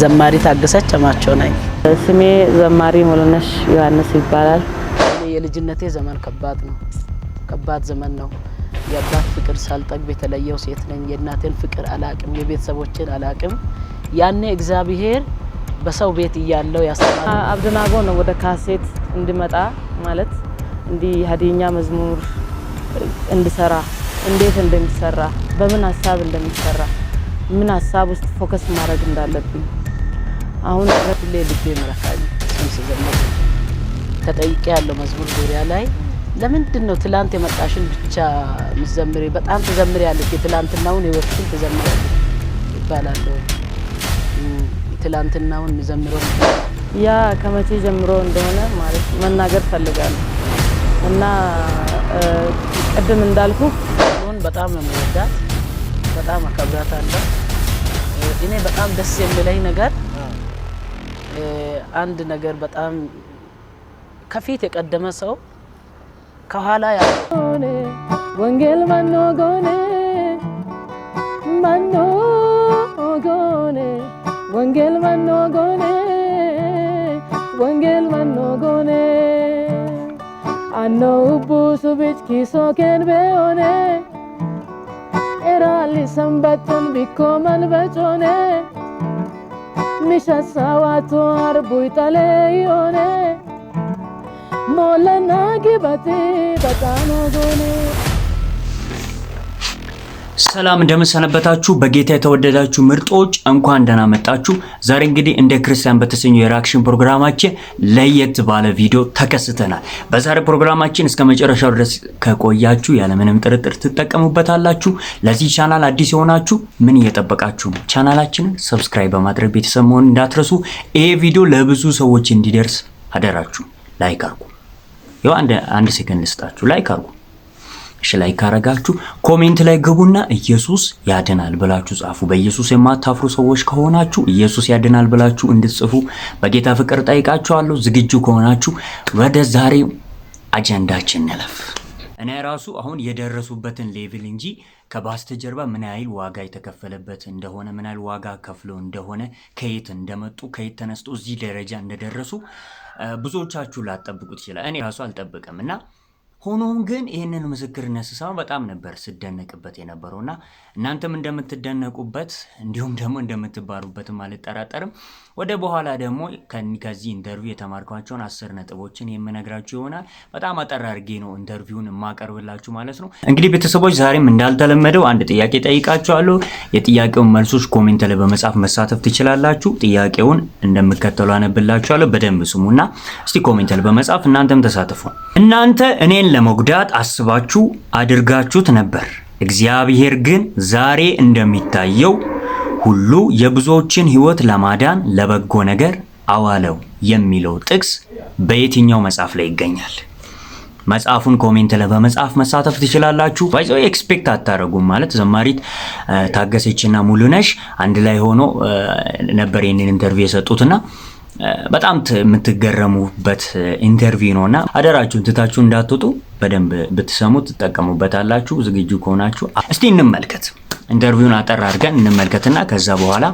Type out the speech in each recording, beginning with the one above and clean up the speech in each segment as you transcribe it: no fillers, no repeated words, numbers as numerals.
ዘማሪ ታገሰች ጨማቸው ነኝ። ስሜ ዘማሪ ሙሉነሽ ዮሐንስ ይባላል። የልጅነቴ ዘመን ከባድ ዘመን ነው። የአባት ፍቅር ሳልጠግብ የተለየው ሴት ነኝ። የእናቴን ፍቅር አላቅም፣ የቤተሰቦችን አላቅም። ያኔ እግዚአብሔር በሰው ቤት እያለው ያስተማረ አብደናጎ ነው ወደ ካሴት እንድመጣ ማለት እንዲ ሀዲኛ መዝሙር እንድሰራ እንዴት እንደሚሰራ በምን ሐሳብ እንደሚሰራ ምን ሐሳብ ውስጥ ፎከስ ማድረግ እንዳለብኝ አሁን ረፍሌ ልቤ መረካኝ ሲዘመር ተጠይቄ ያለው መዝሙር ዙሪያ ላይ ለምንድነው ትላንት የመጣሽን ብቻ ምዘምሪ በጣም ተዘምሪ ያለሽ የትላንትናውን ህይወትሽን ተዘምሪ ይባላል። ትላንትናውን ምዘምረው ያ ከመቼ ጀምሮ እንደሆነ ማለት መናገር ፈልጋለሁ እና ቀደም እንዳልኩ በጣም ነው የምወዳት፣ በጣም አከብራታለሁ። እኔ በጣም ደስ የሚለኝ ነገር አንድ ነገር በጣም ከፊት የቀደመ ሰው ከኋላ ያለ ወንጌል ማኖጎኔ ወንጌል ማኖጎኔ አኖ ቡሱቢች ኪሶኬን በሆነ ኤራሊ ሰንበቱን ቢኮመል በጮኔ ሚሻሳዋቶ አርቡይ ጠለዮኔ ሞለና ግበቲ በጣኖጎኔ። ሰላም እንደምሰነበታችሁ በጌታ የተወደዳችሁ ምርጦች እንኳን ደህና መጣችሁ። ዛሬ እንግዲህ እንደ ክርስቲያን በተሰኘው የሪአክሽን ፕሮግራማችን ለየት ባለ ቪዲዮ ተከስተናል። በዛሬ ፕሮግራማችን እስከ መጨረሻው ድረስ ከቆያችሁ ያለ ምንም ጥርጥር ትጠቀሙበታላችሁ። ለዚህ ቻናል አዲስ የሆናችሁ ምን እየጠበቃችሁ ነው? ቻናላችንን ሰብስክራይብ በማድረግ ቤተሰብ መሆን እንዳትረሱ። ይሄ ቪዲዮ ለብዙ ሰዎች እንዲደርስ አደራችሁ ላይክ አድርጉ። ያው አንድ ሰከንድ ልስጣችሁ፣ ላይክ አድርጉ። እሺ ላይክ አረጋችሁ ኮሜንት ላይ ግቡና ኢየሱስ ያድናል ብላችሁ ጻፉ። በኢየሱስ የማታፍሩ ሰዎች ከሆናችሁ ኢየሱስ ያድናል ብላችሁ እንድትጽፉ በጌታ ፍቅር ጠይቃችኋለሁ። ዝግጁ ከሆናችሁ ወደ ዛሬው አጀንዳችን እንለፍ። እኔ ራሱ አሁን የደረሱበትን ሌቭል እንጂ ከባስተጀርባ ምን ያህል ዋጋ የተከፈለበት እንደሆነ ምን ያህል ዋጋ ከፍለው እንደሆነ ከየት እንደመጡ ከየት ተነስቶ እዚህ ደረጃ እንደደረሱ ብዙዎቻችሁ ላጠብቁት ይችላል። እኔ ራሱ አልጠብቅምና ሆኖም ግን ይሄንን ምስክርነት ስሰማ በጣም ነበር ስደነቅበት የነበረውና እናንተም እንደምትደነቁበት እንዲሁም ደግሞ እንደምትባሩበት አልጠራጠርም። ወደ በኋላ ደግሞ ከዚህ ኢንተርቪው የተማርኳቸውን 10 ነጥቦችን የምነግራችሁ ይሆናል። በጣም አጠር አድርጌ ነው ኢንተርቪውን ማቀርብላችሁ ማለት ነው። እንግዲህ ቤተሰቦች ዛሬም እንዳልተለመደው አንድ ጥያቄ ጠይቃችኋለሁ። የጥያቄውን መልሶች ኮሜንት ላይ በመጻፍ መሳተፍ ትችላላችሁ። ጥያቄውን እንደምከተለው አነብላችኋለሁ። በደንብ ስሙና እስቲ ኮሜንት ላይ በመጻፍ እናንተም ተሳተፉ። እናንተ እኔን ለመጉዳት አስባችሁ አድርጋችሁት ነበር፣ እግዚአብሔር ግን ዛሬ እንደሚታየው ሁሉ የብዙዎችን ሕይወት ለማዳን ለበጎ ነገር አዋለው የሚለው ጥቅስ በየትኛው መጽሐፍ ላይ ይገኛል? መጽሐፉን ኮሜንት ላይ በመጻፍ መሳተፍ ትችላላችሁ። ባይዘው ኤክስፔክት አታረጉም ማለት ዘማሪት ታገሰችና ሙሉነሽ አንድ ላይ ሆኖ ነበር ይሄንን ኢንተርቪው የሰጡትና በጣም የምትገረሙበት ኢንተርቪው ነውና አደራችሁን ትታችሁ እንዳትወጡ በደንብ ብትሰሙት ተጠቀሙበታላችሁ። ዝግጁ ከሆናችሁ እስቲ እንመልከት። ኢንተርቪውን አጠር አድርገን እንመልከትና ከዛ በኋላ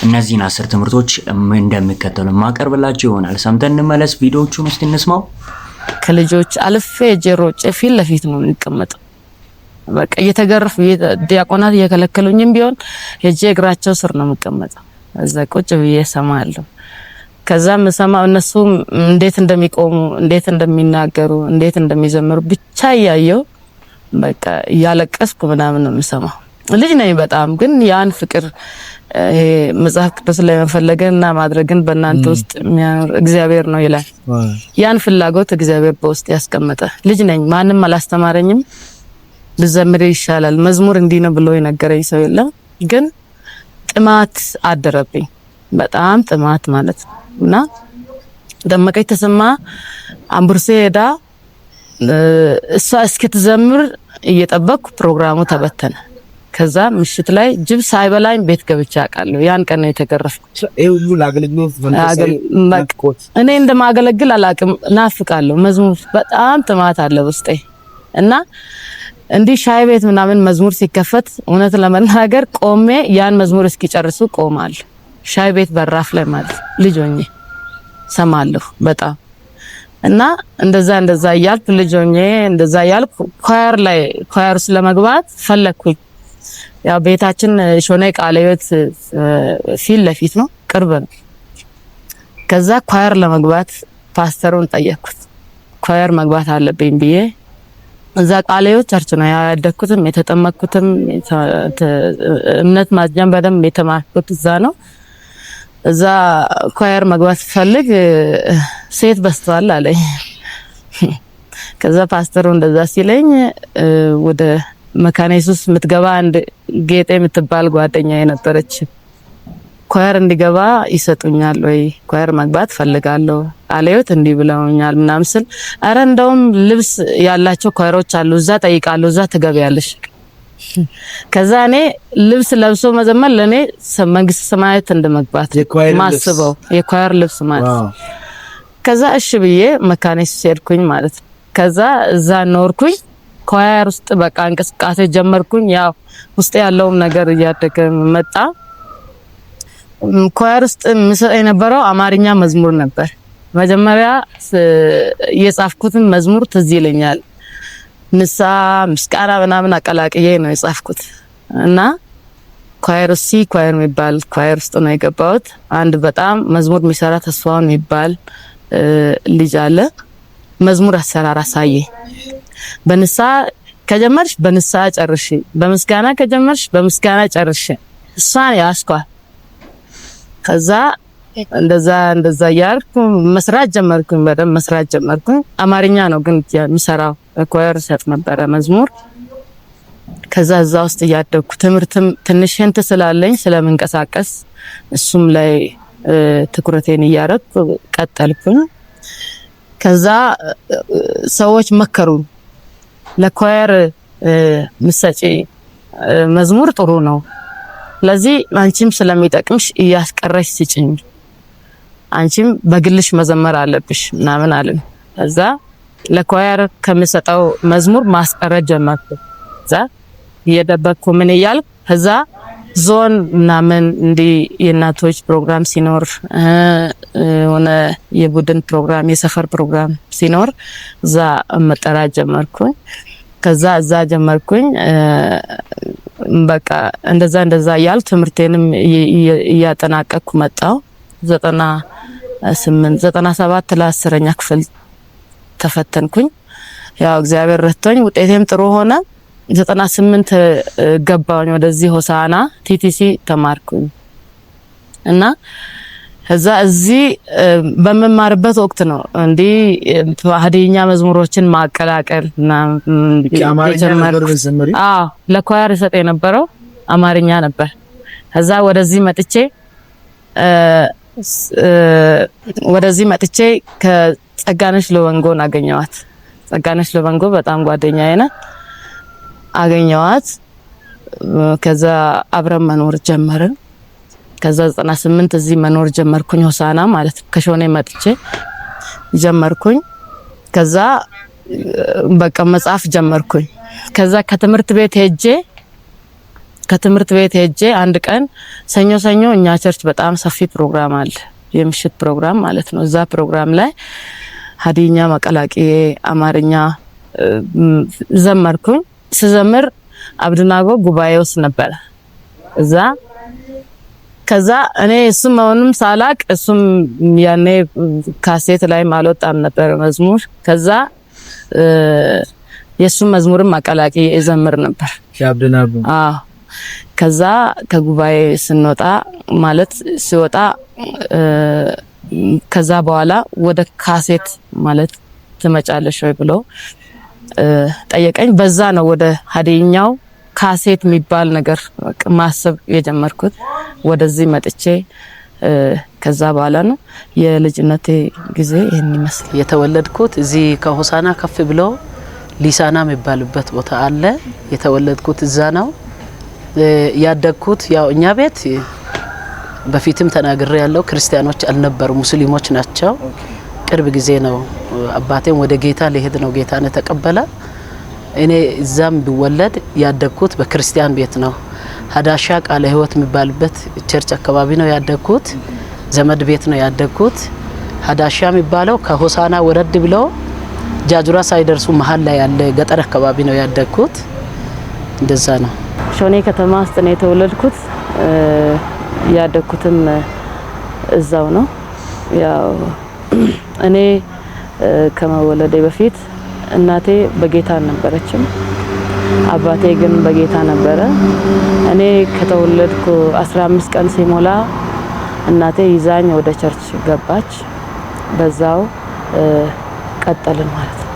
እነዚህን 10 ትምህርቶች እንደሚከተሉ ማቀርብላችሁ ይሆናል። ሰምተን እንመለስ። ቪዲዮቹን እስቲ እንስማው። ከልጆች አልፌ ጀሮ ጨፊል ለፊት ነው የሚቀመጠው። በቃ እየተገረፉ ዲያቆናት እየከለከሉኝም ቢሆን ሄጄ እግራቸው ስር ነው የሚቀመጠው። እዛ ቁጭ ብዬ ሰማለሁ። ከዛም ሰማው እነሱ እንዴት እንደሚቆሙ እንዴት እንደሚናገሩ እንዴት እንደሚዘምሩ ብቻ ያየው በቃ ያለቀስኩ ምናምን ነው የምሰማው። ልጅ ነኝ በጣም ግን ያን ፍቅር መጽሐፍ ቅዱስ ላይ መፈለግና ማድረግን በእናንተ ውስጥ እግዚአብሔር ነው ይላል። ያን ፍላጎት እግዚአብሔር በውስጥ ያስቀመጠ ልጅ ነኝ። ማንም አላስተማረኝም። ብዘምር ይሻላል መዝሙር እንዲህ ነው ብሎ የነገረኝ ሰው የለም። ግን ጥማት አደረብኝ፣ በጣም ጥማት ማለት ነው። እና ደመቀኝ ተሰማ አምቡርሴ ሄዳ እሷ እስክትዘምር እየጠበቅኩ ፕሮግራሙ ተበተነ። ከዛ ምሽት ላይ ጅብ ሳይበላኝ ቤት ገብቻ አውቃለሁ። ያን ቀን ነው የተገረፍኩት። ሁሉ ላገልግሎት እኔ እንደማገለግል አላቅም፣ ናፍቃለሁ። መዝሙር በጣም ጥማት አለ ውስጤ እና እንዲህ ሻይ ቤት ምናምን መዝሙር ሲከፈት እውነት ለመናገር ቆሜ ያን መዝሙር እስኪጨርሱ ቆማለሁ። ሻይ ቤት በራፍ ላይ ማለት ልጅ ሆኜ ሰማለሁ በጣም እና እንደዛ እያልኩ ልጅ ሆኜ እንደዛ እያልኩ ኳየር ውስጥ ለመግባት ፈለኩኝ። ያው ቤታችን ሾኔ ቃለ ሕይወት ፊት ለፊት ነው፣ ቅርብ ነው። ከዛ ኳየር ለመግባት ፓስተሩን ጠየቅኩት። ኳየር መግባት አለብኝ ብዬ እዛ ቃለ ሕይወት ቸርች ነው ያደግኩትም የተጠመቅኩትም እምነት ማስጀመር በደንብ የተማርኩት እዛ ነው። እዛ ኳየር መግባት ፈልግ ሴት በስተዋል አለኝ። ከዛ ፓስተሩ እንደዛ ሲለኝ ወደ መካነ ኢየሱስ የምትገባ አንድ ጌጤ የምትባል ጓደኛ የነበረች ኳየር እንዲገባ ይሰጡኛል ወይ ኳየር መግባት ፈልጋለሁ አለዩት እንዲህ ብለውኛል ምናምን ስል አረ እንደውም ልብስ ያላቸው ኳየሮች አሉ እዛ ጠይቃለሁ እዛ ትገቢያለሽ። ከዛ እኔ ልብስ ለብሶ መዘመር ለኔ መንግስተ ሰማያት እንደመግባት ማስበው የኳየር ልብስ ማለት። ከዛ እሺ ብዬ መካነ ኢየሱስ ሄድኩኝ ማለት ነው። ከዛ እዛ ኖርኩኝ ኳየር ውስጥ በቃ እንቅስቃሴ ጀመርኩኝ። ያው ውስጥ ያለውም ነገር እያደገ መጣ። ኳየር ውስጥ ምሰጥ የነበረው አማርኛ መዝሙር ነበር። መጀመሪያ የጻፍኩትን መዝሙር ትዝ ይለኛል። ንሳ ምስጋና ምናምን አቀላቅዬ ነው የጻፍኩት እና ኳየር የሚባል ኳየር ውስጥ ነው የገባሁት። አንድ በጣም መዝሙር የሚሰራ ተስፋውን የሚባል ልጅ አለ። መዝሙር አሰራር አሳየኝ። በንሳ ከጀመርሽ በንሳ ጨርሽ፣ በምስጋና ከጀመርሽ በምስጋና ጨርሽ እሷን ያስኳል። ከዛ እንደዛ ያርኩ መስራት ጀመርኩኝ። በደንብ መስራት ጀመርኩኝ። አማርኛ ነው ግን የሚሰራው ኳየር ሰጥ ነበረ መዝሙር። ከዛ እዛ ውስጥ እያደግኩ ትምህርትም ትንሽ እንት ስላለኝ ስለምንቀሳቀስ እሱም ላይ ትኩረቴን እያረኩ ቀጠልኩኝ። ከዛ ሰዎች መከሩ ለኳየር ምሰጪ መዝሙር ጥሩ ነው፣ ለዚህ አንቺም ስለሚጠቅምሽ እያስቀረሽ ስጪኝ፣ አንቺም በግልሽ መዘመር አለብሽ ምናምን አለኝ። ከዛ ለኳየር ከምሰጠው መዝሙር ማስቀረት ጀመርኩ። ከዛ እየደበቅኩ ምን እያልኩ ከዛ ዞን ምናምን እንዲ የእናቶች ፕሮግራም ሲኖር ሆነ የቡድን ፕሮግራም የሰፈር ፕሮግራም ሲኖር እዛ መጠራት ጀመርኩኝ። ከዛ እዛ ጀመርኩኝ። በቃ እንደዛ ያል ትምህርቴንም እያጠናቀቅኩ መጣሁ። 97 ለ10ኛ ክፍል ተፈተንኩኝ። ያው እግዚአብሔር ረድቶኝ ውጤቴም ጥሩ ሆነ። 98 ገባሁኝ ወደዚህ ሆሳና ቲቲሲ ተማርኩኝ እና ከዛ እዚህ በመማርበት ወቅት ነው እንዲ ሀዲኛ መዝሙሮችን ማቀላቀል እና ለኳየር ሰጥ የነበረው አማርኛ ነበር። ከዛ ወደዚህ መጥቼ ከጸጋነሽ ለወንጎን አገኘዋት። ጸጋነሽ ለወንጎ በጣም ጓደኛዬ ናት። አገኘዋት። ከዛ አብረን መኖር ጀመርን። ከዛ 98 እዚህ መኖር ጀመርኩኝ ሆሳና ማለት ነው። ከሾኔ መጥቼ ጀመርኩኝ። ከዛ በቃ መጽሐፍ ጀመርኩኝ። ከዛ ከትምህርት ቤት ሄጄ አንድ ቀን ሰኞ እኛ ቸርች በጣም ሰፊ ፕሮግራም አለ፣ የምሽት ፕሮግራም ማለት ነው። እዛ ፕሮግራም ላይ ሀዲኛ መቀላቂዬ አማርኛ ዘመርኩኝ። ስዘምር አብድናጎ ጉባኤ ውስጥ ነበር እዛ። ከዛ እኔ እሱም መሆኑን ሳላቅ እሱም ያኔ ካሴት ላይ ማልወጣም ነበር መዝሙር። ከዛ የሱም መዝሙርም አቀላቅዬ እዘምር ነበር ያብድናጎ። ከዛ ከጉባኤ ሲወጣ ከዛ በኋላ ወደ ካሴት ማለት ትመጫለሽ ወይ ብሎ ጠየቀኝ። በዛ ነው ወደ ሀዲኛው ካሴት የሚባል ነገር ማሰብ የጀመርኩት። ወደዚህ መጥቼ ከዛ በኋላ ነው የልጅነቴ ጊዜ ይሄን ይመስል። የተወለድኩት እዚህ ከሆሳና ከፍ ብሎ ሊሳና የሚባልበት ቦታ አለ። የተወለድኩት እዛ ነው። ያደግኩት ያው እኛ ቤት በፊትም ተናግሬ ያለው ክርስቲያኖች አልነበሩ፣ ሙስሊሞች ናቸው። ቅርብ ጊዜ ነው አባቴም ወደ ጌታ ሊሄድ ነው ጌታን ተቀበለ። እኔ እዛም ብወለድ ያደግኩት በክርስቲያን ቤት ነው። ሀዳሻ ቃለ ሕይወት የሚባልበት ቸርች አካባቢ ነው ያደግኩት። ዘመድ ቤት ነው ያደግኩት። ሀዳሻ የሚባለው ከሆሳና ወረድ ብሎ ጃጁራ ሳይደርሱ መሀል ላይ ያለ ገጠር አካባቢ ነው ያደግኩት። እንደዛ ነው። ሾኔ ከተማ ውስጥ ነው የተወለድኩት። ያደግኩትም እዛው ነው። ያው እኔ ከመወለዴ በፊት እናቴ በጌታ ነበረችም፣ አባቴ ግን በጌታ ነበረ። እኔ ከተወለድኩ 15 ቀን ሲሞላ እናቴ ይዛኝ ወደ ቸርች ገባች። በዛው ቀጠልን ማለት ነው።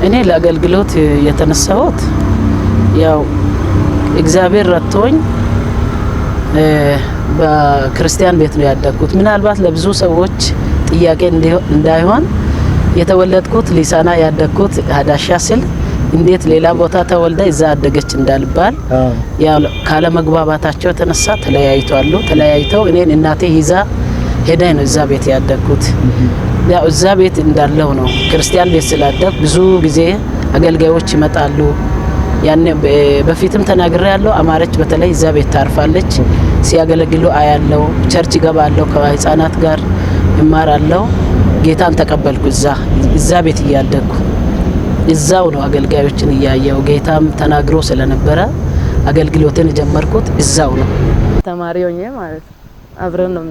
እኔ ለአገልግሎት የተነሳሁት ያው እግዚአብሔር ረድቶኝ በክርስቲያን ቤት ነው ያደግኩት። ምናልባት ለብዙ ሰዎች ጥያቄ እንዳይሆን የተወለድኩት ሊሳና ያደግኩት ሀዳሻ ስል እንዴት ሌላ ቦታ ተወልዳ እዛ አደገች እንዳልባል ያው ካለ መግባባታቸው የተነሳ ተለያይተው እኔን እናቴ ይዛ ሄዳኝ ነው እዛ ቤት ያደግኩት። ያው እዛ ቤት እንዳለው ነው ክርስቲያን ቤት ስላደግ ብዙ ጊዜ አገልጋዮች ይመጣሉ። ያኔ በፊትም ተናግሬ ያለው አማረች በተለይ እዛ ቤት ታርፋለች። ሲያገለግሉ አያለው፣ ቸርች ገባለው፣ ከህፃናት ጋር እማራለው። ጌታን ተቀበልኩ እዛ ቤት እያደግኩ እዛው ነው አገልጋዮችን እያየው ጌታም ተናግሮ ስለነበረ አገልግሎትን ጀመርኩት እዛው ነው። ተማሪ ሆኜ ማለት አብረን ነው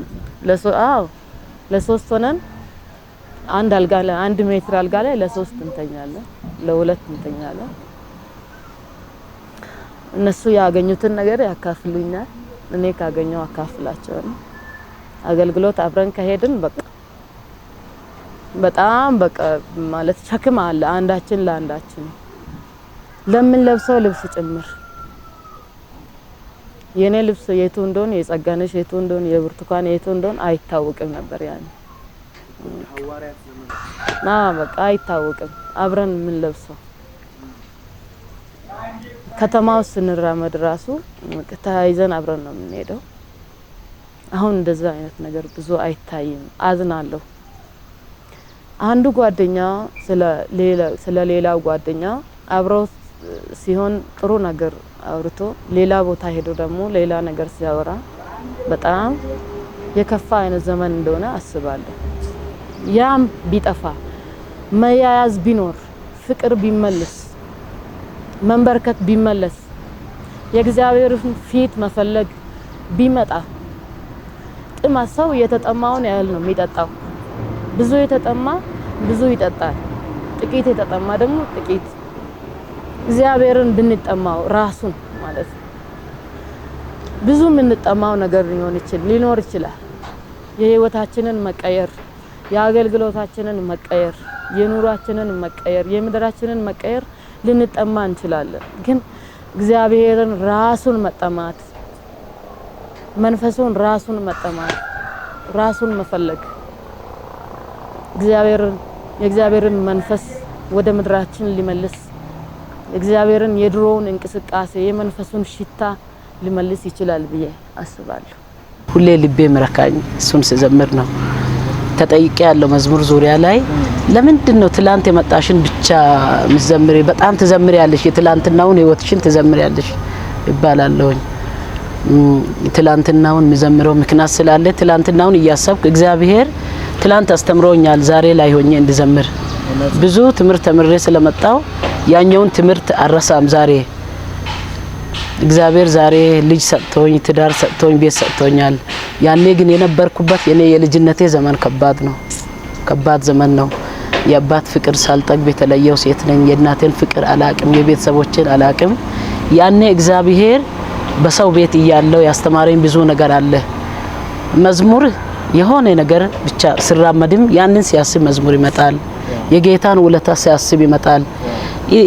ለሶስት ሆነን አንድ አልጋ ላይ 1 ሜትር አልጋ ላይ ለሶስት እንተኛለን፣ ለሁለት እንተኛለን። እነሱ ያገኙትን ነገር ያካፍሉኛል፣ እኔ ካገኘው አካፍላቸዋለሁ። አገልግሎት አብረን ከሄድን በጣም ማለት ሸክም አለ አንዳችን ለአንዳችን። ለምን ለብሰው ልብስ ጭምር የኔ ልብስ የቱ እንደሆነ የጸጋነሽ የቱ እንደሆነ የብርቱካን የቱ እንደሆነ አይታወቅም ነበር ያኔ። አይታወቅም። አብረን ምን ለብሰው ከተማው ስንራመድ ራሱ ተያይዘን አብረን ነው የምንሄደው። አሁን እንደዛ አይነት ነገር ብዙ አይታይም። አዝናለሁ። አንዱ ጓደኛ ስለ ሌላው ጓደኛ አብረው ሲሆን ጥሩ ነገር አውርቶ ሌላ ቦታ ሄዶ ደግሞ ሌላ ነገር ሲያወራ በጣም የከፋ አይነት ዘመን እንደሆነ አስባለሁ። ያም ቢጠፋ መያያዝ ቢኖር ፍቅር ቢመለስ መንበርከት ቢመለስ የእግዚአብሔርን ፊት መፈለግ ቢመጣ ጥማት ሰው የተጠማውን ያህል ነው የሚጠጣው። ብዙ የተጠማ ብዙ ይጠጣል፣ ጥቂት የተጠማ ደግሞ ጥቂት። እግዚአብሔርን ብንጠማው ራሱን ማለት ነው ብዙ የምንጠማው ነገር ሊኖር ይችላል። የህይወታችንን መቀየር፣ የአገልግሎታችንን መቀየር፣ የኑሯችንን መቀየር፣ የምድራችንን መቀየር ልንጠማ እንችላለን። ግን እግዚአብሔርን ራሱን መጠማት፣ መንፈሱን ራሱን መጠማት፣ ራሱን መፈለግ፣ የእግዚአብሔርን መንፈስ ወደ ምድራችን ሊመልስ እግዚአብሔርን የድሮውን እንቅስቃሴ የመንፈሱን ሽታ ሊመልስ ይችላል ብዬ አስባለሁ። ሁሌ ልቤ ምረካኝ እሱን ስዘምር ነው። ተጠይቄ ያለው መዝሙር ዙሪያ ላይ ለምንድን ነው ትላንት የመጣሽን ብቻ ምዘምሪ? በጣም ትዘምሪያለሽ፣ የትላንትናውን ህይወትሽን ትዘምሪያለሽ ይባላልኝ። ትላንትናውን ምዘምረው ምክንያት ስላለ ትላንትናውን እያሰብኩ እግዚአብሔር ትላንት አስተምሮኛል ዛሬ ላይ ሆኜ እንድዘምር ብዙ ትምህርት ተምሬ ስለመጣው ያኛውን ትምህርት አረሳም። ዛሬ እግዚአብሔር ዛሬ ልጅ ሰጥቶኝ ትዳር ሰጥቶኝ ቤት ሰጥቶኛል። ያኔ ግን የነበርኩበት የኔ የልጅነቴ ዘመን ከባድ ዘመን ነው። የአባት ፍቅር ሳልጠግብ የተለየው ሴት ነኝ። የእናቴን ፍቅር አላቅም፣ የቤተሰቦችን አላቅም። ያኔ እግዚአብሔር በሰው ቤት እያለው ያስተማረኝ ብዙ ነገር አለ። መዝሙር የሆነ ነገር ብቻ ስራመድም ያንን ሲያስብ መዝሙር ይመጣል። የጌታን ውለታ ሲያስብ ይመጣል።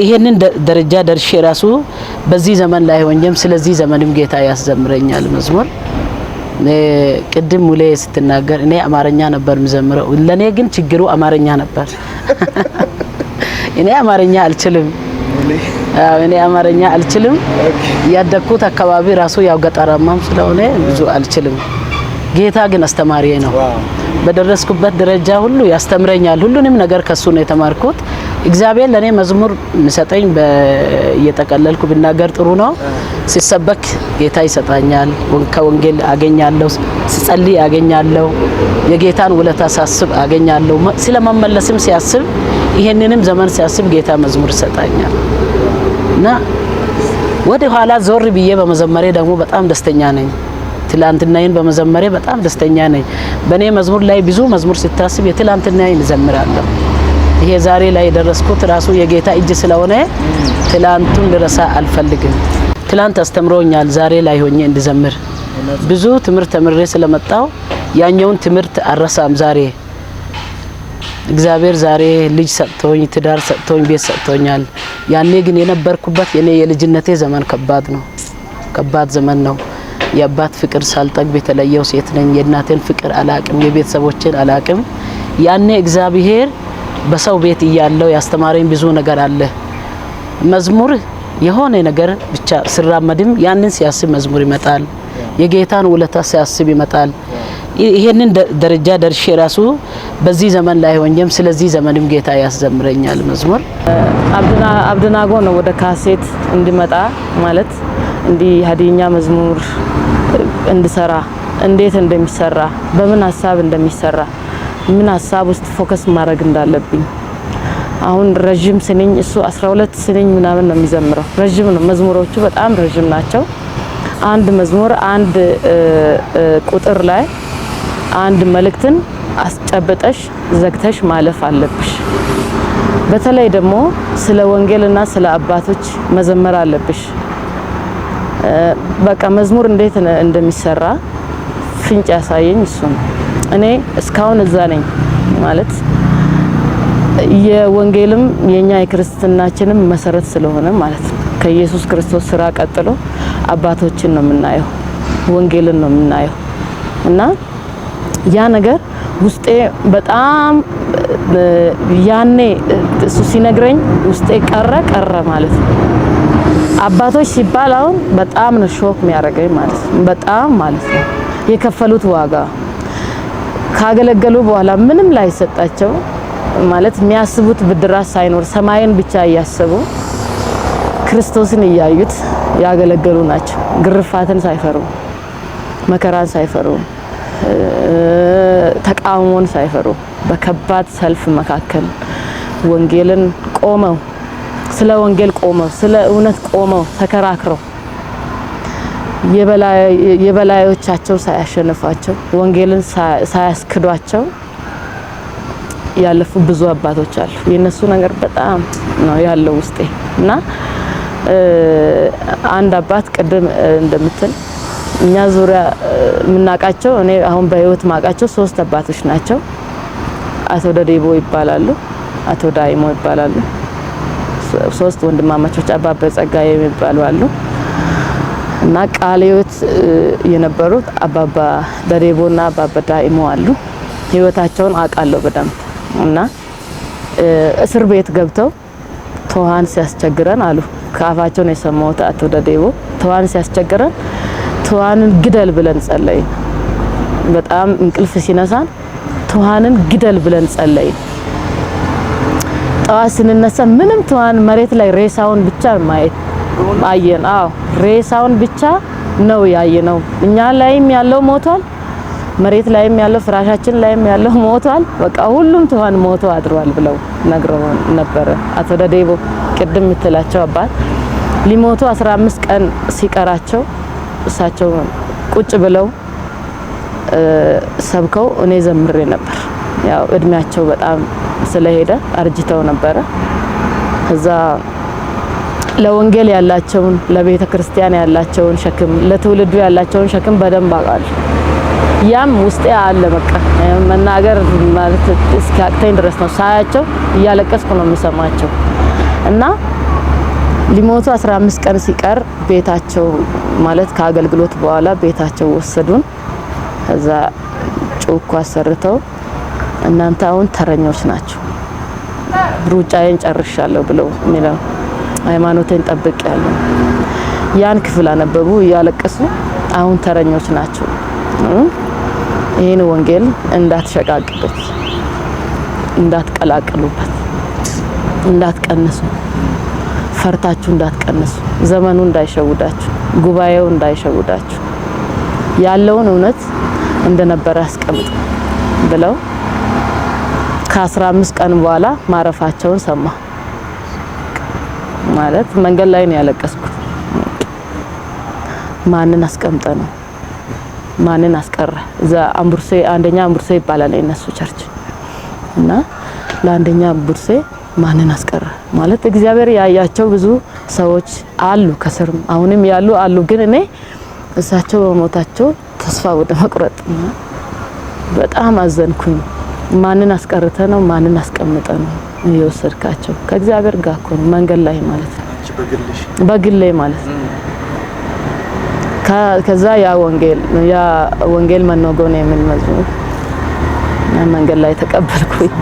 ይሄንን ደረጃ ደርሼ ራሱ በዚህ ዘመን ላይ ሆኜም ስለዚህ ዘመንም ጌታ ያስዘምረኛል መዝሙር። ቅድም ሙሌ ስትናገር እኔ አማርኛ ነበር ምዘምረው፣ ለኔ ግን ችግሩ አማርኛ ነበር። እኔ አማርኛ አልችልም። ያደኩት አካባቢ ራሱ ያው ገጠራማም ስለሆነ ብዙ አልችልም። ጌታ ግን አስተማሪዬ ነው። በደረስኩበት ደረጃ ሁሉ ያስተምረኛል። ሁሉንም ነገር ከሱ ነው የተማርኩት። እግዚአብሔር ለኔ መዝሙር ምሰጠኝ በየተቀለልኩ ብናገር ጥሩ ነው። ሲሰበክ ጌታ ይሰጣኛል፣ ከወንጌል አገኛለሁ፣ ሲጸልይ አገኛለሁ፣ የጌታን ውለታ ሳስብ አገኛለሁ። ስለመመለስም ሲያስብ ይሄንንም ዘመን ሲያስብ ጌታ መዝሙር ይሰጣኛል እና ወደ ኋላ ዞር ብዬ በመዘመሬ ደግሞ በጣም ደስተኛ ነኝ። ትላንትናዬን በመዘመሬ በጣም ደስተኛ ነኝ። በኔ መዝሙር ላይ ብዙ መዝሙር ሲታስብ የትላንትናዬን እዘምራለሁ። ይሄ ዛሬ ላይ የደረስኩት ራሱ የጌታ እጅ ስለሆነ ትላንቱን ልረሳ አልፈልግም። ትላንት አስተምሮኛል ዛሬ ላይ ሆኜ እንድዘምር ብዙ ትምህርት ተምሬ ስለመጣው ያኛውን ትምህርት አረሳም። ዛሬ እግዚአብሔር ዛሬ ልጅ ሰጥቶኝ ትዳር ሰጥቶኝ ቤት ሰጥቶኛል። ያኔ ግን የነበርኩበት የኔ የልጅነቴ ዘመን ከባድ ነው፣ ከባድ ዘመን ነው። የአባት ፍቅር ሳልጠግብ የተለየው ሴት ነኝ። የእናቴን ፍቅር አላቅም፣ የቤተሰቦችን አላቅም። ያኔ እግዚአብሔር በሰው ቤት እያለው ያስተማረኝ ብዙ ነገር አለ። መዝሙር የሆነ ነገር ብቻ ስራመድም ያንን ሲያስብ መዝሙር ይመጣል። የጌታን ውለታ ሲያስብ ይመጣል። ይሄንን ደረጃ ደርሼ ራሱ በዚህ ዘመን ላይ ሆኜም ስለዚህ ዘመንም ጌታ ያስዘምረኛል መዝሙር። አብደናጎ ነው ወደ ካሴት እንዲመጣ ማለት እንዲ ሀዲኛ መዝሙር እንድሰራ እንዴት እንደሚሰራ በምን ሐሳብ እንደሚሰራ ምን ሐሳብ ውስጥ ፎከስ ማድረግ እንዳለብኝ አሁን ረጅም ስንኝ እሱ 12 ስንኝ ምናምን ነው የሚዘምረው። ረጅም ነው መዝሙሮቹ በጣም ረጅም ናቸው። አንድ መዝሙር አንድ ቁጥር ላይ አንድ መልእክትን አስጨብጠሽ ዘግተሽ ማለፍ አለብሽ። በተለይ ደግሞ ስለ ወንጌልና ስለ አባቶች መዘመር አለብሽ። በቃ መዝሙር እንዴት እንደሚሰራ ፍንጭ ያሳየኝ እሱ ነው። እኔ እስካሁን እዛ ነኝ ማለት የወንጌልም የኛ የክርስትናችንም መሰረት ስለሆነ ማለት ነው። ከኢየሱስ ክርስቶስ ስራ ቀጥሎ አባቶችን ነው የምናየው፣ ወንጌልን ነው የምናየው እና ያ ነገር ውስጤ በጣም ያኔ እሱ ሲነግረኝ ውስጤ ቀረ ማለት ነው። አባቶች ሲባል አሁን በጣም ነው ሾክ የሚያደርገኝ ማለት ነው። በጣም ማለት ነው የከፈሉት ዋጋ ካገለገሉ በኋላ ምንም ላይ ሰጣቸው ማለት የሚያስቡት ብድራት ሳይኖር ሰማይን ብቻ እያሰቡ ክርስቶስን እያዩት ያገለገሉ ናቸው። ግርፋትን ሳይፈሩ፣ መከራን ሳይፈሩ፣ ተቃውሞን ሳይፈሩ በከባድ ሰልፍ መካከል ወንጌልን ቆመው ስለ ወንጌል ቆመው ስለ እውነት ቆመው ተከራክረው የበላዮቻቸው ሳያሸንፏቸው ወንጌልን ሳያስክዷቸው ያለፉ ብዙ አባቶች አሉ። የነሱ ነገር በጣም ነው ያለው ውስጤ እና አንድ አባት ቅድም እንደምትል እኛ ዙሪያ የምናቃቸው እኔ አሁን በህይወት ማቃቸው 3 አባቶች ናቸው። አቶ ደዴቦ ይባላሉ፣ አቶ ዳይሞ ይባላሉ። 3 ወንድማማቾች አባባ ጸጋዬ የሚባሉ አሉ እና ቃልዮት የነበሩት አባባ ደዴቦና አባባ ዳይሞ አሉ። ህይወታቸውን አውቃለሁ በደንብ እና እስር ቤት ገብተው ተዋን ሲያስቸግረን አሉ። ከአፋቸው ነው የሰማሁት። አቶ ደዴቦ ተዋን ሲያስቸግረን ተዋንን ግደል ብለን ጸለይን። በጣም እንቅልፍ ሲነሳን ተዋንን ግደል ብለን ጸለይን። ጠዋት ስንነሳ ምንም ተዋን መሬት ላይ ሬሳውን ብቻ ማየት አየን። አዎ ሬሳውን ብቻ ነው ያየነው። እኛ ላይም ያለው ሞቷል፣ መሬት ላይም ያለው ፍራሻችን ላይም ያለው ሞቷል። በቃ ሁሉም ተዋን ሞቶ አድሯል ብለው ነግረው ነበር። አቶ ደዴቦ ቅድም የምትላቸው አባት ሊሞቱ 15 ቀን ሲቀራቸው እሳቸው ቁጭ ብለው ሰብከው እኔ ዘምሬ ነበር። ያው እድሜያቸው በጣም ስለሄደ አርጅተው ነበረ። ከዛ ለወንጌል ያላቸውን ለቤተ ክርስቲያን ያላቸውን ሸክም ለትውልዱ ያላቸውን ሸክም በደንብ አውቃለሁ። ያም ውስጤ አለ። በቃ መናገር ማለት እስኪያቅተኝ ድረስ ነው። ሳያቸው እያለቀስኩ ነው የምሰማቸው እና ሊሞቱ 15 ቀን ሲቀር ቤታቸው ማለት ከአገልግሎት በኋላ ቤታቸው ወሰዱን። ከዛ ጩኩ አሰርተው እናንተ አሁን ተረኞች ናቸው፣ ሩጫዬን ጨርሻለሁ ብለው የሚለው ሃይማኖቴን ጠብቄያለሁ። ያን ክፍል አነበቡ እያለቀሱ አሁን ተረኞች ናቸው፣ ይሄን ወንጌል እንዳትሸቃቅሉት እንዳትቀላቅሉበት እንዳትቀንሱ ፈርታችሁ እንዳትቀንሱ ዘመኑ እንዳይሸውዳችሁ ጉባኤው እንዳይሸውዳችሁ ያለውን እውነት እንደነበረ አስቀምጡ ብለው ከ15 ቀን በኋላ ማረፋቸውን ሰማ ማለት መንገድ ላይ ነው ያለቀስኩት ማንን አስቀምጠ ነው ማንን አስቀረ እዛ አምቡርሴ አንደኛ አምቡርሴ ይባላል የነሱ ቸርች እና ለአንደኛ አምቡርሴ ማንን አስቀረ ማለት እግዚአብሔር ያያቸው ብዙ ሰዎች አሉ ከስርም አሁንም ያሉ አሉ ግን እኔ እሳቸው በሞታቸው ተስፋ ወደ መቁረጥ በጣም አዘንኩኝ ማንን አስቀርተ ነው ማንን አስቀምጠ ነው የወሰድካቸው ከእግዚአብሔር ጋር እኮ ነው መንገድ ላይ ማለት ነው በግሌ ማለት ነው ከዛ ያ ወንጌል መኖጎን የምን መዝሙር መንገድ ላይ ተቀበልኩኝ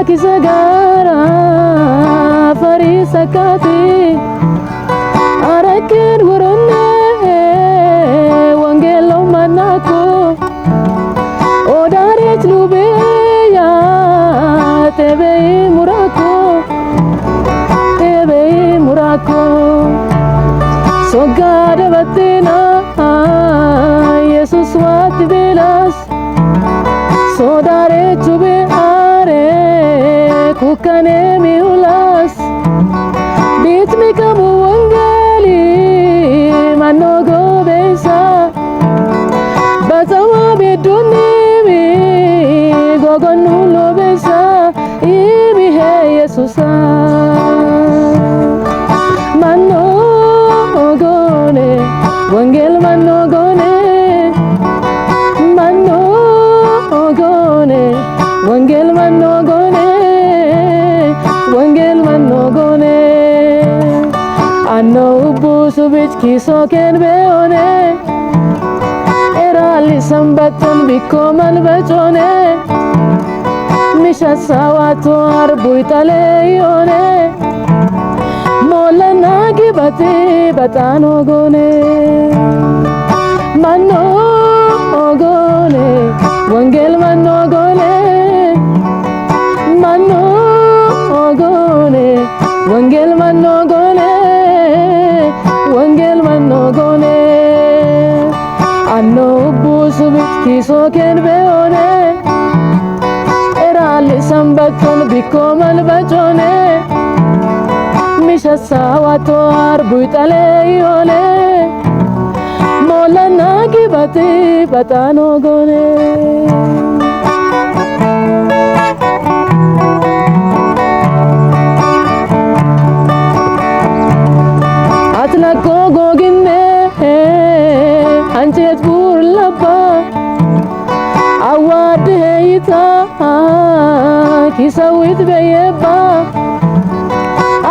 Kisagara farisakati arakin gurunne wangelo manako odaret lubeya tebe murako sogada batina Jesus wat velas sodare chube kukane miulas bit mi kamu wangali manogo besa batawa biduni mi gogonu lo besa imi he Yesusa manogone wangel manogone wangel manogone anno busu bich kiso ken beone erali sambatan bikoman bachone misha sawato arbuitale yone mola nagi bati batano gone manno gone wangel manno gone manno gone wangel manno gone wangel manogone anno busu kiso ken beone erali sambaton bikoman bachone misha sawato arbuitale yone mola nagi bati batano gone atlako gogine anjet burlaba awad heita kisawit beyeba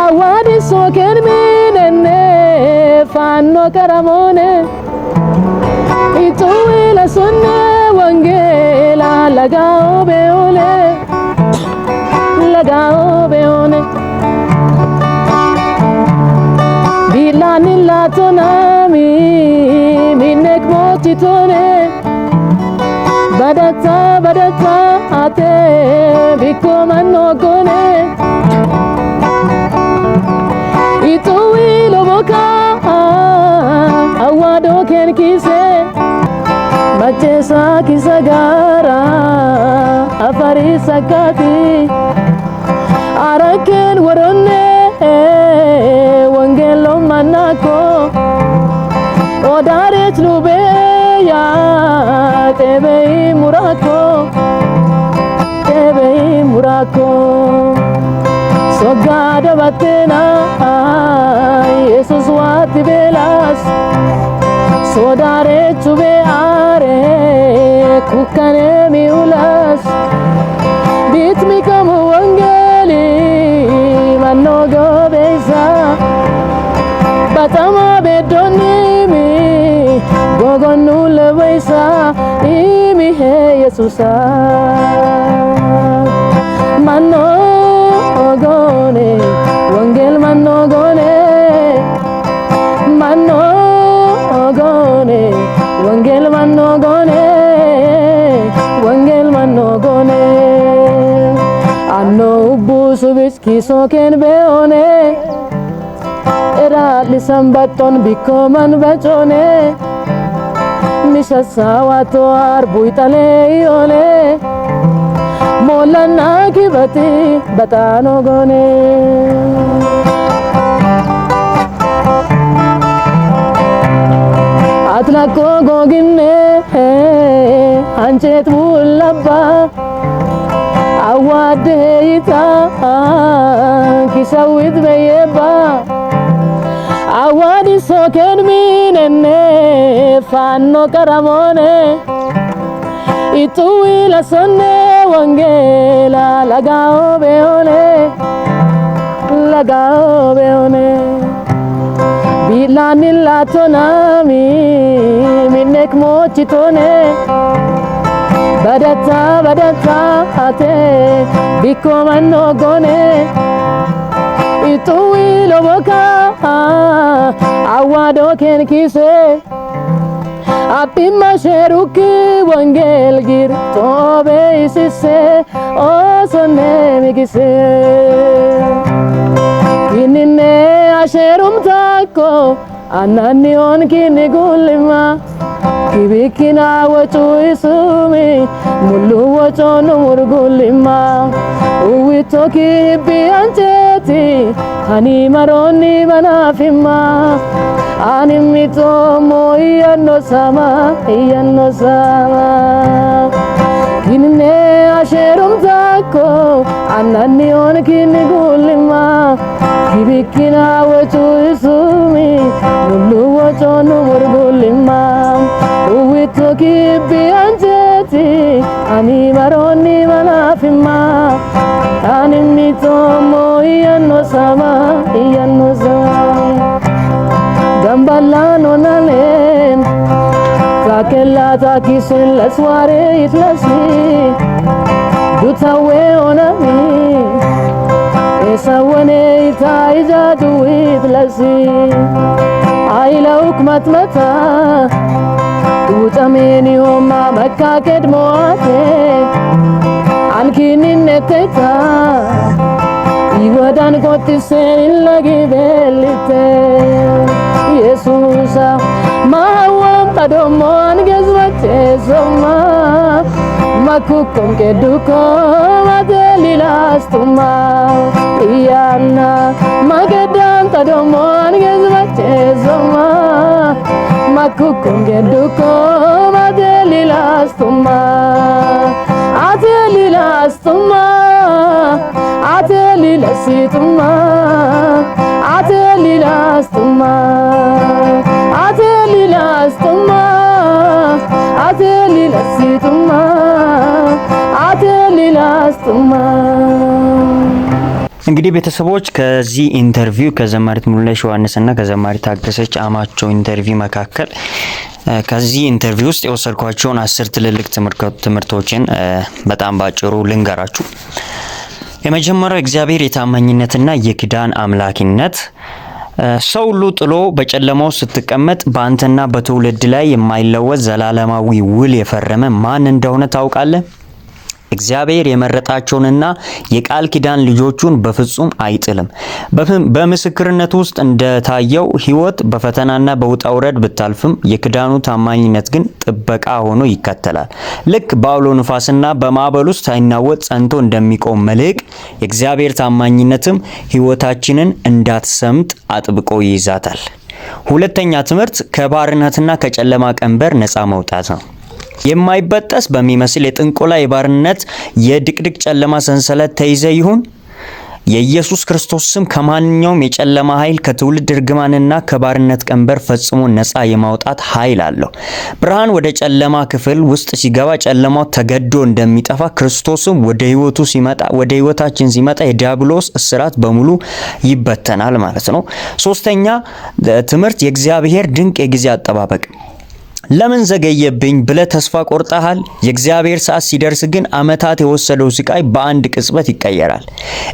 awad soken minenne fanno karamone ituila sunne wangela lagao beone bilani latonami minek motitone badata ate bikomanogone ituilo boka awado ken kise bachesa kisagara afarisakati araken warone wangelo manako odaret lubeya tebe murako sogada batena Jesus wat velas sodare chube are kukane miulas bit mi kamu wangeli manogo besa batama bedoni mi gogonu lebaisa imi he Yesusa mano gone wangel mano gone wangel mano gone anno busu biski soken beone era lisambaton bikoman bachone mishasawato arbuitale iole molana kibati batano gone atlako gogine anchet mulaba awadita kisawit beyeba awadi soken minenne fanno karamone itu ila sonne wangela lagao beone bilani latonami minnek mochitone badata ate bikomanno gone itu ilo boka awado ken kise apima sheruki wangel gir tobe isise osone migise kinine asherum tako anani on kinigulima kibikina wacho isumi mulu wacho numurgulima uwito kibiancheti hani maroni banafima animito moyano sama kinne asherum tako anani on kinigulima kibikina wacho isumi mulu wacho numurgulima uwito kibiancheti ani maroni manafima animito moyano sama gambala nonalen kakella takisen lasware itlasi dutawe onami esawane itaija duitlasi ailauk matmata utameni homa makaked moate ankinin neteta iwadan kotisen lagi belite Yesusa mawam tadomo angezwate zoma makukom keduko madelilastuma iyana magedan tadomo angezwate zoma makukom keduko madelilastuma atelilastuma atelilastuma atelilastuma atelilastuma atelilastuma እንግዲህ ቤተሰቦች ከዚህ ኢንተርቪው ከዘማሪት ሙሉነሽ ዮሐንስና ከዘማሪት ታገሰች አማቸው ኢንተርቪው መካከል ከዚህ ኢንተርቪው ውስጥ የወሰድኳቸውን 10 ትልልቅ ትምህርቶችን በጣም ባጭሩ ልንገራችሁ። የመጀመሪያው እግዚአብሔር የታማኝነትና የኪዳን አምላኪነት። ሰው ሁሉ ጥሎ በጨለማው ስትቀመጥ በአንተና በትውልድ ላይ የማይለወጥ ዘላለማዊ ውል የፈረመ ማን እንደሆነ ታውቃለህ? እግዚአብሔር የመረጣቸውንና የቃል ኪዳን ልጆቹን በፍጹም አይጥልም። በምስክርነት ውስጥ እንደታየው ህይወት በፈተናና በውጣውረድ ብታልፍም የኪዳኑ ታማኝነት ግን ጥበቃ ሆኖ ይከተላል። ልክ በአውሎ ንፋስና በማዕበል ውስጥ ሳይናወጥ ጸንቶ እንደሚቆም መልህቅ የእግዚአብሔር ታማኝነትም ህይወታችንን እንዳትሰምጥ አጥብቆ ይይዛታል። ሁለተኛ ትምህርት ከባርነትና ከጨለማ ቀንበር ነፃ መውጣት ነው። የማይበጠስ በሚመስል የጥንቆላ የባርነት የድቅድቅ ጨለማ ሰንሰለት ተይዘ ይሁን የኢየሱስ ክርስቶስ ስም ከማንኛውም የጨለማ ኃይል ከትውልድ እርግማንና ከባርነት ቀንበር ፈጽሞ ነፃ የማውጣት ኃይል አለው። ብርሃን ወደ ጨለማ ክፍል ውስጥ ሲገባ ጨለማው ተገዶ እንደሚጠፋ ክርስቶስም ወደ ህይወታችን ሲመጣ የዲያብሎስ እስራት በሙሉ ይበተናል ማለት ነው። ሶስተኛ ትምህርት የእግዚአብሔር ድንቅ የጊዜ አጠባበቅ። ለምን ዘገየብኝ ብለህ ተስፋ ቆርጠሃል? የእግዚአብሔር ሰዓት ሲደርስ ግን ዓመታት የወሰደው ስቃይ በአንድ ቅጽበት ይቀየራል።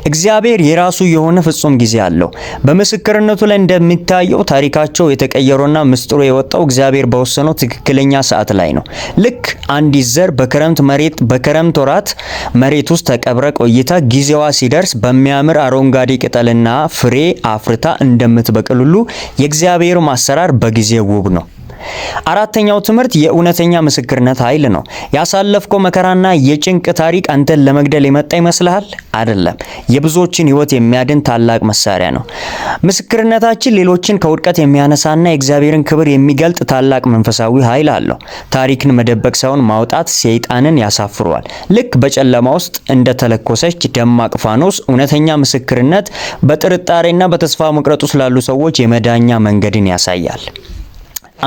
እግዚአብሔር የራሱ የሆነ ፍጹም ጊዜ አለው። በምስክርነቱ ላይ እንደሚታየው ታሪካቸው የተቀየረውና ምስጢሩ የወጣው እግዚአብሔር በወሰነው ትክክለኛ ሰዓት ላይ ነው። ልክ አንዲት ዘር በክረምት ወራት መሬት ውስጥ ተቀብረ ቆይታ ጊዜዋ ሲደርስ በሚያምር አረንጓዴ ቅጠልና ፍሬ አፍርታ እንደምትበቅል ሁሉ የእግዚአብሔር አሰራር በጊዜው ውብ ነው። አራተኛው ትምህርት የእውነተኛ ምስክርነት ኃይል ነው። ያሳለፍከው መከራና የጭንቅ ታሪክ አንተን ለመግደል የመጣ ይመስልሃል? አይደለም። የብዙዎችን ህይወት የሚያድን ታላቅ መሳሪያ ነው። ምስክርነታችን ሌሎችን ከውድቀት የሚያነሳና የእግዚአብሔርን ክብር የሚገልጥ ታላቅ መንፈሳዊ ኃይል አለው። ታሪክን መደበቅ ሳይሆን ማውጣት ሰይጣንን ያሳፍረዋል። ልክ በጨለማ ውስጥ እንደተለኮሰች ደማቅ ፋኖስ እውነተኛ ምስክርነት በጥርጣሬና በተስፋ መቁረጥ ውስጥ ላሉ ሰዎች የመዳኛ መንገድን ያሳያል።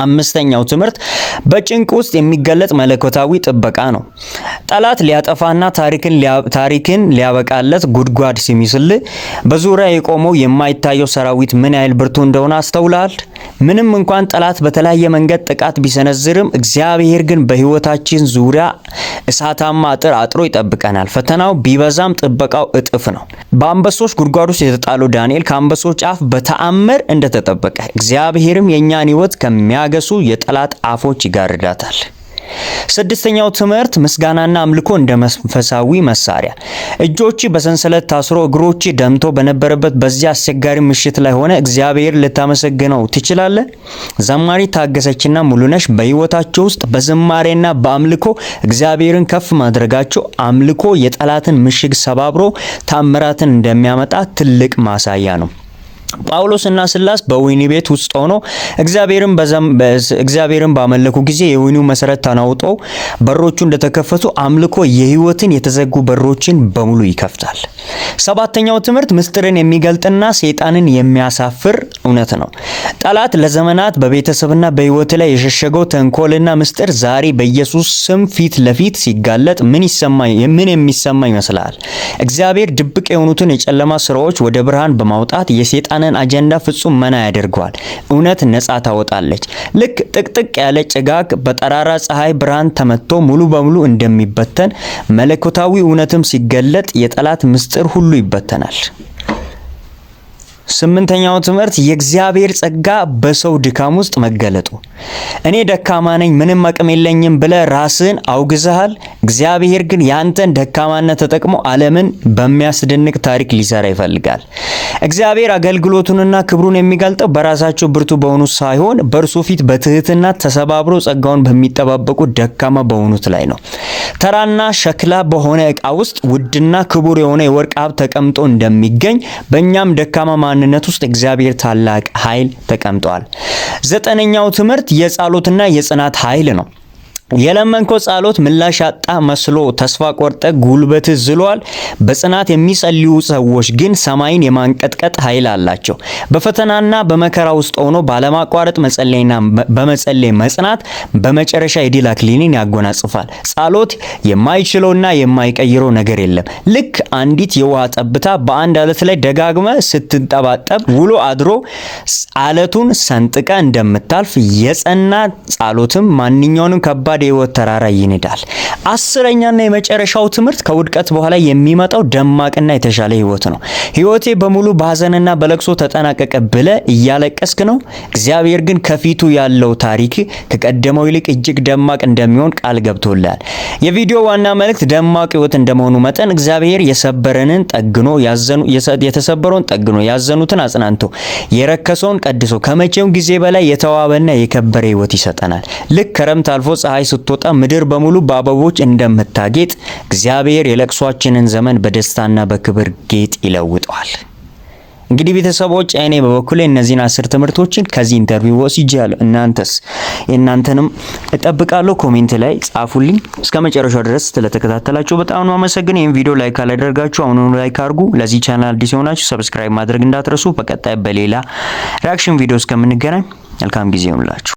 አምስተኛው ትምህርት በጭንቅ ውስጥ የሚገለጥ መለኮታዊ ጥበቃ ነው። ጠላት ሊያጠፋና ታሪክን ሊያበቃለት ጉድጓድ ሲሚስል በዙሪያ የቆመው የማይታየው ሰራዊት ምን ያህል ብርቱ እንደሆነ አስተውላል? ምንም እንኳን ጠላት በተለያየ መንገድ ጥቃት ቢሰነዝርም እግዚአብሔር ግን በህይወታችን ዙሪያ እሳታማ አጥር አጥሮ ይጠብቀናል። ፈተናው ቢበዛም ጥበቃው እጥፍ ነው። በአንበሶች ጉድጓድ ውስጥ የተጣለው ዳንኤል ከአንበሶች አፍ በተአምር እንደተጠበቀ እግዚአብሔርም የኛን ህይወት ከሚያገሱ የጠላት አፎች ይጋርዳታል። ስድስተኛው ትምህርት ምስጋናና አምልኮ እንደ መንፈሳዊ መሳሪያ። እጆች በሰንሰለት ታስሮ እግሮች ደምቶ በነበረበት በዚያ አስቸጋሪ ምሽት ላይ ሆነ እግዚአብሔር ልታመሰግነው ትችላለህ? ዘማሪ ታገሰችና ሙሉነሽ በህይወታቸው ውስጥ በዝማሬና በአምልኮ እግዚአብሔርን ከፍ ማድረጋቸው አምልኮ የጠላትን ምሽግ ሰባብሮ ታምራትን እንደሚያመጣ ትልቅ ማሳያ ነው። ጳውሎስና ሲላስ በወህኒ ቤት ውስጥ ሆኖ እግዚአብሔርን ባመለኩ ጊዜ የወህኒው መሰረት ተናውጦ በሮቹ እንደተከፈቱ አምልኮ የህይወትን የተዘጉ በሮችን በሙሉ ይከፍታል። ሰባተኛው ትምህርት ምስጢርን የሚገልጥና ሰይጣንን የሚያሳፍር እውነት ነው። ጠላት ለዘመናት በቤተሰብና በህይወት ላይ የሸሸገው ተንኮልና ምስጢር ዛሬ በኢየሱስ ስም ፊት ለፊት ሲጋለጥ ምን የሚሰማ ይመስላል? እግዚአብሔር ድብቅ የሆኑትን የጨለማ ስራዎች ወደ ብርሃን በማውጣት የሰይጣንን አጀንዳ ፍጹም መና ያደርገዋል። እውነት ነፃ ታወጣለች። ልክ ጥቅጥቅ ያለ ጭጋግ በጠራራ ፀሐይ ብርሃን ተመቶ ሙሉ በሙሉ እንደሚበተን መለኮታዊ እውነትም ሲገለጥ የጠላት ምስጢር ሁሉ ይበተናል። ስምንተኛው ትምህርት የእግዚአብሔር ጸጋ በሰው ድካም ውስጥ መገለጡ። እኔ ደካማ ነኝ፣ ምንም አቅም የለኝም ብለህ ራስህን አውግዘሃል። እግዚአብሔር ግን ያንተን ደካማነት ተጠቅሞ ዓለምን በሚያስደንቅ ታሪክ ሊሰራ ይፈልጋል። እግዚአብሔር አገልግሎቱንና ክብሩን የሚገልጠው በራሳቸው ብርቱ በሆኑ ሳይሆን በእርሱ ፊት በትህትና ተሰባብሮ ጸጋውን በሚጠባበቁ ደካማ በሆኑት ላይ ነው። ተራና ሸክላ በሆነ ዕቃ ውስጥ ውድና ክቡር የሆነ የወርቅ ሀብት ተቀምጦ እንደሚገኝ በእኛም ደካማ ማንነት ውስጥ እግዚአብሔር ታላቅ ኃይል ተቀምጧል። ዘጠነኛው ትምህርት የጸሎትና የጽናት ኃይል ነው። የለመንከው ጸሎት ምላሽ ያጣ መስሎ ተስፋ ቆርጠ ጉልበት ዝሏል። በጽናት የሚጸልዩ ሰዎች ግን ሰማይን የማንቀጥቀጥ ኃይል አላቸው። በፈተናና በመከራ ውስጥ ሆኖ ባለማቋረጥ መጸለይና በመጸለይ መጽናት በመጨረሻ የድል አክሊልን ያጎናጽፋል። ጸሎት የማይችለውና የማይቀይረው ነገር የለም። ልክ አንዲት የውሃ ጠብታ በአንድ አለት ላይ ደጋግመ ስትንጠባጠብ ውሎ አድሮ አለቱን ሰንጥቀ እንደምታልፍ የጸና ጸሎትም ማንኛውንም ከባድ የህይወት ተራራ ይንዳል። አስረኛና የመጨረሻው ትምህርት ከውድቀት በኋላ የሚመጣው ደማቅና የተሻለ ህይወት ነው። ህይወቴ በሙሉ በሐዘንና በለቅሶ ተጠናቀቀ ብለ እያለቀስክ ነው። እግዚአብሔር ግን ከፊቱ ያለው ታሪክ ከቀደመው ይልቅ እጅግ ደማቅ እንደሚሆን ቃል ገብቶላል። የቪዲዮ ዋና መልእክት ደማቅ ህይወት እንደመሆኑ መጠን እግዚአብሔር የተሰበረውን ጠግኖ ያዘኑትን አጽናንቶ የረከሰውን ቀድሶ ከመቼው ጊዜ በላይ የተዋበና የከበረ ህይወት ይሰጠናል። ልክ ክረምት አልፎ ፀሐይ ስትወጣ ምድር በሙሉ በአበቦች እንደምታጌጥ እግዚአብሔር የለቅሷችንን ዘመን በደስታና በክብር ጌጥ ይለውጠዋል። እንግዲህ ቤተሰቦች እኔ በበኩሌ እነዚህን 10 ትምህርቶችን ከዚህ ኢንተርቪው ወስጃለሁ። እናንተስ? የእናንተንም እጠብቃለሁ። ኮሜንት ላይ ጻፉልኝ። እስከ መጨረሻው ድረስ ስለተከታተላችሁ በጣም ነው አመሰግናለሁ። ይሄን ቪዲዮ ላይክ ካላደረጋችሁ አሁኑኑ ላይክ አድርጉ። ለዚህ ቻናል አዲስ የሆናችሁ ሰብስክራይብ ማድረግ እንዳትረሱ። በቀጣይ በሌላ ሪአክሽን ቪዲዮ እስከምንገናኝ መልካም ጊዜ ይሁንላችሁ።